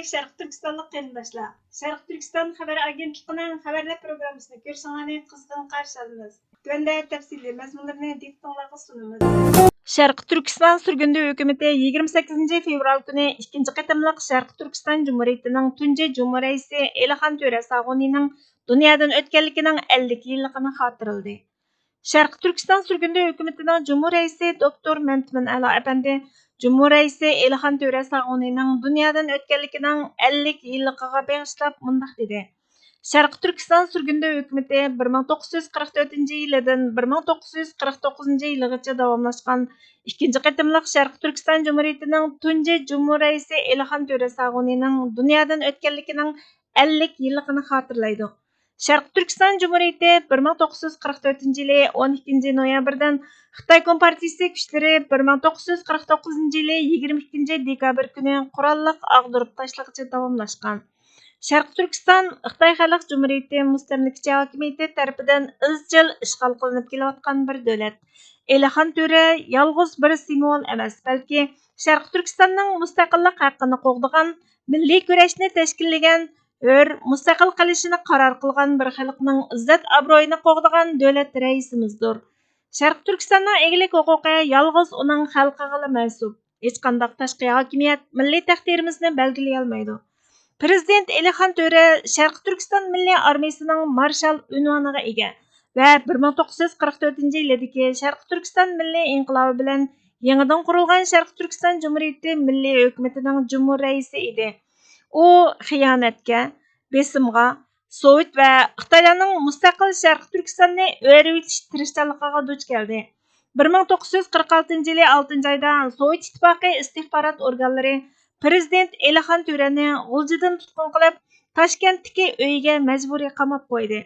Hürmetlik Şərq Türkistanlıq qarindaşlar. Şərq Türkistan xəbər agentliğinin xəbərlər proqramısını görüşünüzü qızğın qarşı alırıq. Tövəndə təfsili məzmunlarını diqqətinizə sunumuz. Şərq Türkistan sürgündü hökuməti 28 fevral günü 2-ci qatımlıq Şərq Türkistan Cumhuriyetining tunji Cumhuriyeti Elxan Töre Sağunining dunyodan o'tganligining 50 yilligini xotirladi. Şərq Türkistan sürgündü hökumətinin Cumhuriyeti Doktor Məmtmin Əla Əpəndi Cumhuriyeti Elxan Töre Sağunining dunyodan o'tganligining 50 yilligiga bag'ishlab mundaq dedi. Şərq Türkistan sürgündü hökuməti 1944 yildan 1949 yilgacha davomlashgan ikkinchi qatimliq Şərq Türkistan Cumhuriyetining tunji Cumhuriyeti Elxan Töre Sağunining dunyodan o'tganligining 50 yilligini xotirlaydi. Şərq Türkistan Cumhuriyeti 1944 yılı 12 noyabrdan Xitay Kompartiyası güçleri 1949 yılı 22 dekabr günü qurolliq ag'dirib tashlashga davomlashgan. Şərq Türkistan Xitay Xalq Cumhuriyeti mustamlikachi hokimiyati tarafidan izchil ishg'ol qilinib kelayotgan bir davlat. Elxan Töre yolg'iz bir simvol emas, balki Şərq Türkistanning mustaqillik haqqini qo'g'digan, milliy kurashni tashkillagan, mustaqil qilishini qaror qilgan bir xalqning izzat obro'yini qo'g'digan davlat raisimizdir. Şərq Türkistanning egilik huquqi yolg'iz uning xalqiga mansub. Hech qanday tashqi hokimiyat milliy taqdirimizni belgilay olmaydi. Prezident Elxan Töre Şərq Türkistan Milliy Armiyasining marshal unvoniga ega va 1944 yildagi Şərq Türkistan Milliy inqilobi bilan yangidan qurilgan Şərq Türkistan Cumhuriyeti milliy hukumatining jumhur raisi edi. U xiyonatga, besimga, Sovet va Xitoylarning mustaqil Şərq Türkistonni o'rib etish tirishchiligiga duch keldi. 1946 yılı 6 ayda Sovet ittifoqi istihbarat organlari Prezident Elxan Töreni G'uljidan tutqun qilib, Toshkentdagi uyiga majburiy qamab qo'ydi.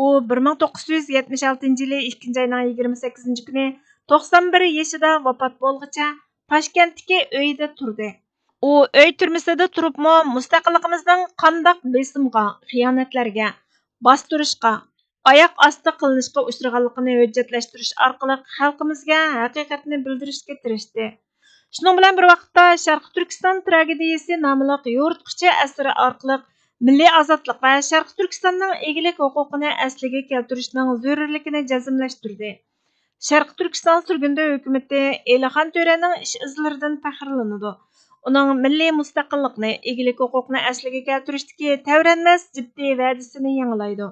U 1976 yılı 2 ayning 28 kuni 91 yoshida vafot bo'lguncha Toshkentdagi uyida turdi. U uy turmasida turibmi mustaqilligimizning qandaq besimga, xiyonatlarga, bostirishga, oyoq osti qilinishga uchraganligini hujjatlashtirish orqali xalqimizga haqiqatni bildirishga tirishdi. Şunun bilan bir vaqtda Şərq Türkistan tragediyasi nomli yo'ritquchi asri orqali milliy ozodlik va Şərq Türkistanning egilik huquqini asliga keltirishning zarurligini jazmlashtirdi. Şərq Türkistan sürgündü hökuməti Elxan Törening ish izlaridan faxrlanadi. Uning milliy mustaqillikni, egilik huquqini asliga keltirishdagi tavranmas jiddiy va'dasini yangilaydi.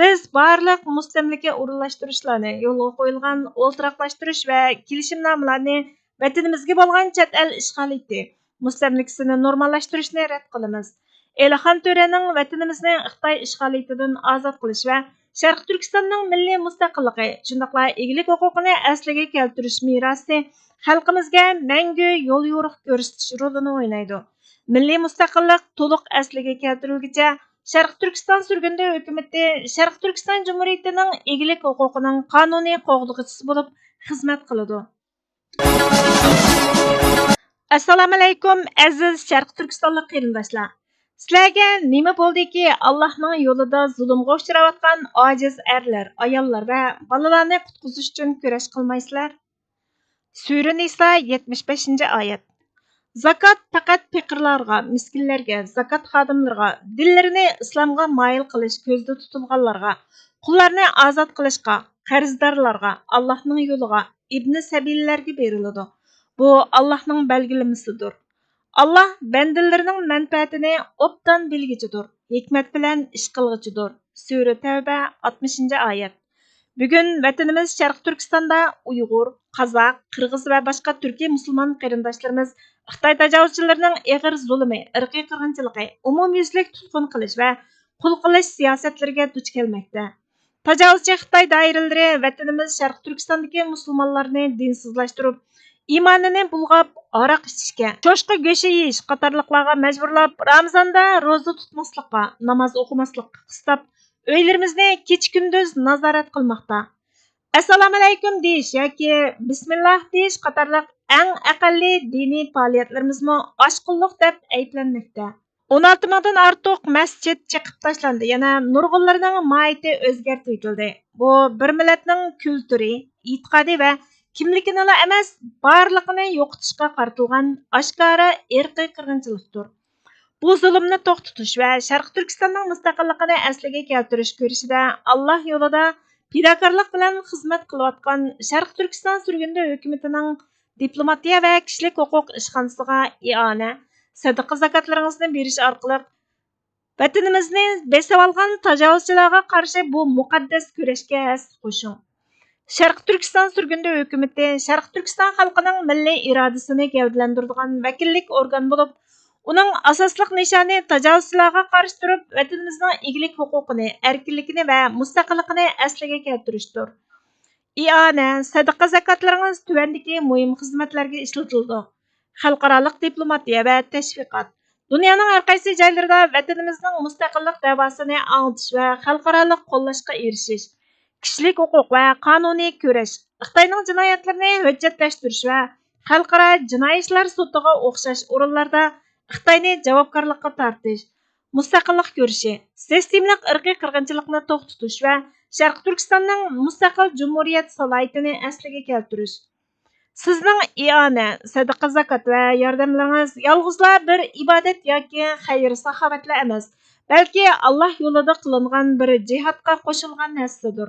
Biz barliq mustamlika o'rinlashtirishlarni, yo'lga qo'yilgan o'ltiraqlashtirish va kelishimnomalarni vatanimizga bo'lgan chet el ishg'oliyati, mustamlikasini normallashtirishni rad qilamiz. Elxan Törening vatanimizni Xitoy ishg'oliyatidan ozod qilish va Şərq Türkistanning milliy mustaqilligi, shundaqla egilik huquqini asliga keltirish merosi xalqimizga mangu yo'l yo'riq ko'rsatish rolini o'ynaydi. Milliy mustaqillik to'liq asliga keltirilguncha Şərq Türkistan sürgündü hökuməti Şərq Türkistan Cumhuriyetining egilik huquqining qonuniy qo'g'dug'uchisi bo'lib xizmat qiladi. Assalomu alaykum aziz Şərq Türkistanlik qarindoshlar. Sizlarga nima bo'ldiki Allohning yo'lida zulmga uchrayotgan ojiz erlar, ayollar va bolalarni qutqizish uchun kurash qilmaysizlar? Sura Nisa 75-oyat. Zakat faqat faqirlarga, miskinlarga, zakat xodimlariga, dinlarini islomga moyil qilish ko'zda tutilganlarga, qullarni ozod qilishga, qarzdorlarga, Allohning yo'liga, ibn sabillarga beriladi. Bu Allohning belgilamasidir. Allah bandalarining manfaatini obdan bilgichidir, hikmat bilan ish qilg'ichidir. Sura Tavba 60-oyat. Bugun vatanimiz Şərq Türkistonda Uyg'ur, Qozoq, Qirg'iz va boshqa turkiy musulmon qarindoshlarimiz Xitoy tajovuzchilarining ig'ir zulmi, irqiy qirg'inchiligi, umumyuzlik tutqun qilish va qul qilish siyosatlariga duch kelmoqda. Tajovuzchi Xitoy doiralari vatanimiz Şərq Türkistondagi musulmonlarni dinsizlashtirib, imonini bulg'ab, aroq ichishga, cho'shqa go'shi yeyish qatorliqlarga majburlab, Ramazonda ro'za tutmaslikqa, namoz o'qimaslikqa qistab, uylarimizni kecha-kunduz nazorat qilmoqda. Assalomu alaykum deyish yoki bismillah deyish qatorliq eng aqalli diniy faoliyatlarimizmi oshqulliq deb ayblanmoqda. 16 mingdan ortiq masjid chiqib tashlandi. Yana nurg'unlarning mohiyati o'zgartirildi. Bu bir millatning kulturi, e'tiqodi va kimligini emas, barliqini yo'qotishga qaratilgan oshkora irqiy qirg'inchilikdir. Bu zulmni to'xtatish va Sharq Turkistonning mustaqilligini asliga keltirish ko'rishida Alloh yo'lida fidokorlik bilan xizmat qilayotgan Sharq Turkiston surgunda hukumatining diplomatiya va kishilik huquq ishxonasiga iona, sadaqa zakotlaringizni berish orqali vatanimizni besib olgan tajovuzchilarga qarshi bu muqaddas kurashga hissa qo'shing. Sharq Turkiston surgunda hukumati Sharq Turkiston xalqining milliy irodasini gavdalantiradigan vakillik organ bo'lib, uning asosliq nishoni tajovuzchilarga qarshi turib, vatanimizning egilik huquqini, erkinligini va mustaqilligini asliga keltirishdir. İana, sadaqa zakotlaringiz tuvandagi muhim xizmatlarga ishlatildi. Xalqarалық diplomatiya va tashviqot. Dunyoning har qaysi joylarida vatanimizning mustaqillik davosini anglatish va xalqarалық qo'llashga erishish. Kishilik huquq va qonuniy kurash. Xitoyning jinoyatlarini hujjatlashtirish va xalqaro jinoiy ishlar sudiga o'xshash o'rinlarda Xitoyni javobgarlikka tortish. Mustaqillik ko'rishi, sistemlik irqiy qirg'inchilikni to'xtatish va Sharq Turkistonning mustaqil jumhuriyat salohiyatini asliga keltirish. Sizning iona, sadaqa zakot va yordamlaringiz yolg'izla bir ibodat yoki xayr saxovatlar emas, balki Alloh yo'lida qilingan bir jihodga qo'shilgan hissidir.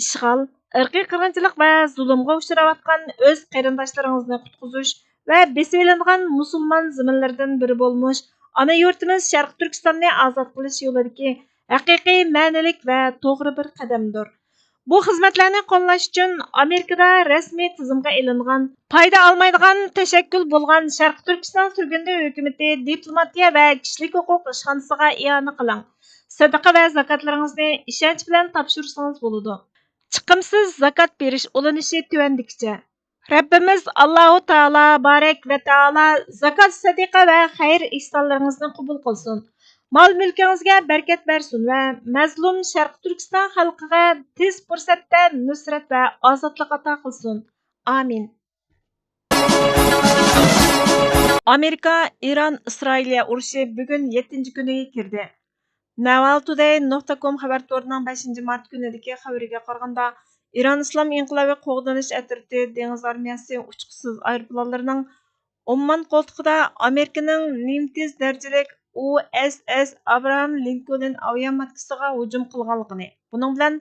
Ishg'ol, irqiy qirg'inchilik va zulmga uchrayotgan o'z qarindoshlaringizni qutqizish va besib olingan musulmon zaminlaridan biri bo'lmish ana yurtimiz Sharq Turkistonni ozod qilish yo'lidagi haqiqiy ma'nilik va to'g'ri bir qadamdir. Bu xizmatlarni qo'llash uchun Amerikada rasmiy tizimga ilingan, foyda olmaydigan tashakkul bo'lgan Sharq Turkiston surgunda hukumati diplomatiya va kishilik huquq ishxonasiga iona qiling. Sadaqa va zakotlaringizni ishonch bilan topshirsangiz bo'ladi. Chiqimsiz zakot berish ulanishi tuvandikicha. Rabbimiz Allohu taolo barak va taolo zakot, sadaqa va xayr ihsonlaringizni qabul qilsin. Mol mulkingizga barakat bersin va mazlum Sharq Turkiston xalqiga tez fursatda nusrat va ozodlik ato qilsin. Amin. Amerika Iran-Isroiliya urushi bugun 7-kuniga kirdi. Navaltoday.com xabar to'rining 5 mart kunidagi xabariga qaraganda, İran İslam İnqilobiy qo'g'danish atriti dengiz armiyasi uchqusiz aeroplanlarining Omman qo'ltig'ida Amerikaning Nimitz darajalik USS Abraham Lincoln aviamatkasiga hujum qilganligini, buning bilan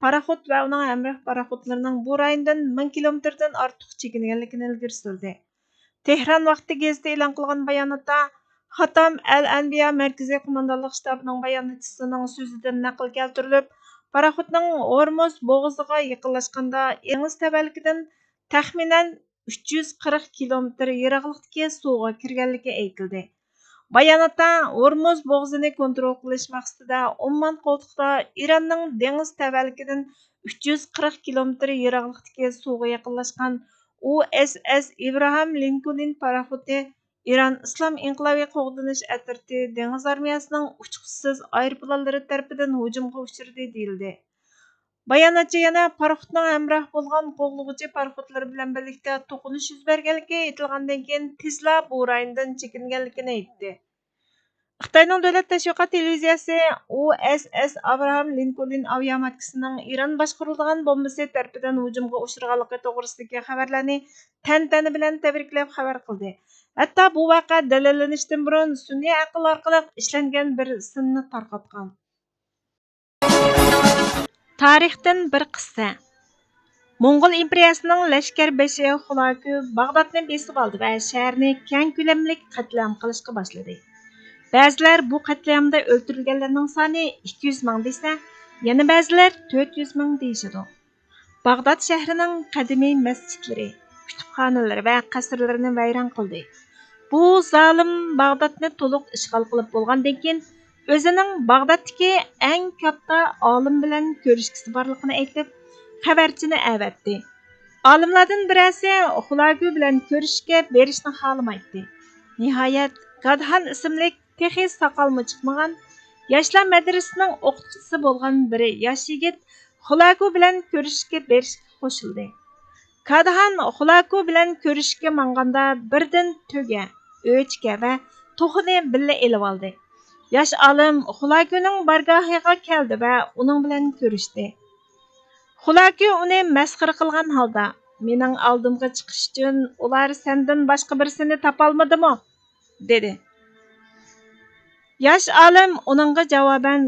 paraxod va uning hamroh paraxodlarining bu rayondan 1000 kilometrdan ortiq chekinganligini ilgari surdi. Tehron vaqti gazeti e'lon qilgan bayonotda Xatam Al-Anbiya Markaziy qo'mondonlik shtabining bayonotchisining so'zidan naql keltirilib, paraxodning Hormuz bo'g'oziga yaqinlashganda dengiz tavalligidan taxminan 340 kilometr yiroqlikdagi suvga kirganligi aytildi. Bayonotda Hormuz bo'g'ozini kontrol qilish maqsadida Omman qo'ltig'ida Iranning dengiz tavalligidan 340 kilometr yiroqlikdagi suvga yaqinlashgan USS Abraham Lincoln paraxodi İran İslam İnqilobiy qo'g'danish atriti dengiz armiyasining uchqusiz aeroplanlari tarafidan hujumga uchradi deyildi. Bayonotchi yana paraxodning hamroh bo'lgan qo'g'lug'uchi paraxodlar bilan birlikda to'qinish yuz berganligi aytilgandan keyin tezla bu rayondan chekinganligini aytdi. Xitoyning davlat tashviqot televiziyasi USS Abraham Lincoln aviamatkasining Iran boshqariladigan bombasi tarafidan hujumga uchraganligi to'g'risidagi xabarlarni tantana bilan tabriklab xabar qildi. Hatta bu voqea dalillanishdan burun sun'iy aql orqali ishlangan bir sinni tarqatgan. Tarixdan bir qissa. Mo'ng'ul imperiyasining lashkarbashi Xulaku Bag'dodni besib oldi va shaharni keng ko'lamli qatlam qilishga boshladi. Ba'zilar bu qatlamda o'ldirilganlarning soni 200 ming desa, yana ba'zilar 400 ming deyishadi. Bag'dod shahrining qadimiy masjidlari, kutubxonalari va qasrlarini vayron qildi. Bu zalim Bag'dodni to'liq ishg'ol qilib bo'lgandan keyin o'zining Bag'doddagi eng katta olim bilan ko'rishkisi borligini aytib, xabarchini avatdi. Olimlardan birasi Xulagu bilan ko'rishga berishni xohlamaydi. Nihoyat Gadhan ismli texi soqolmi chiqmagan yoshlar madrasasining o'qituvchisi bo'lgan bir yosh yigit Xulagu bilan ko'rishga berishga qo'shildi. Gadhan Xulagu bilan ko'rishga manganda birdan to'ga, o'chka va to'xini billa elib oldi. Yosh olim Xulaguning bargohiga keldi va uning bilan ko'rishdi. Xulagu uni masxara qilgan holda, "Mening oldimga chiqish uchun ular sendan boshqa birsini topolmadimi?" dedi. Yosh olim uningga javoban,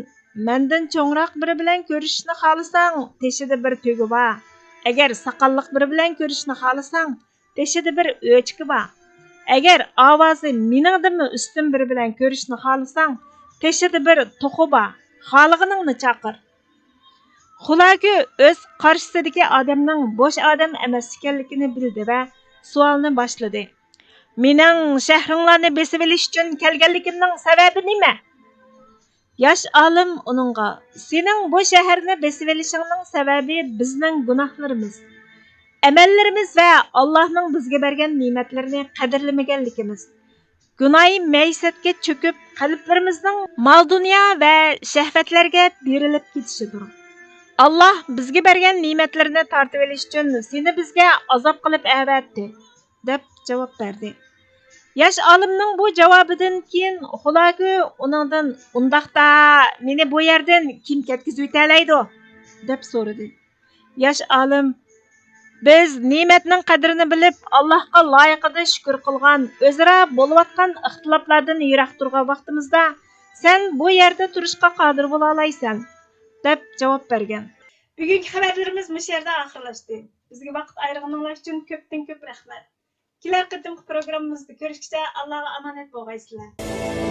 "Mendan cho'ngroq biri bilan ko'rishishni xohlasang, teshida bir tugi bor. Agar soqolliq biri bilan ko'rishishni xohlasang, teshida bir o'chki bor. Agar ovozi meningdimi ustun biri bilan ko'rishishni xohlasang, teshida bir to'qi bor. Xohlaganingni chaqir." Xulaku o'z qarshisidagi odamning bo'sh odam emas ekanligini bildi va savolni boshladi. "Mening shahringlarni besib olish uchun kelganligimning sababi nima?" Yosh olim uningga, "Sening bu shaharni besib olishingning sababi bizning gunohlarimiz, amallarimiz va Allohning bizga bergan ne'matlarini qadrlamaganligimiz. Gunohi maysatga cho'kib, qalblarimizning mol-dunyo va shahvatlarga berilib ketishidir. Allah bizga bergan ne'matlarni tortib olish uchun seni bizga azob qilib avatdi," deb javob berdi. Yosh olimning bu javobidan keyin Xulaku uningdan, "Undaqda meni bu yerdan kim ketkizib o'talaydi?" deb so'radi. Yosh olim, "Biz ne'matning qadrini bilib, Allohga loyiqida shukr qilgan, o'zaro bo'layotgan ixtiloflardan yiroq turgan vaqtimizda sen bu yerda turishga qodir bo'la olaysan," deb javob bergan. Bugungi xabarlarimiz bu yerda oxirlashdi. Bizga vaqt ayirganingiz uchun ko'pdan ko'p rahmat. Kelar qatimki programmamizda ko'rishguncha Allohga omonat bo'lgaysizlar.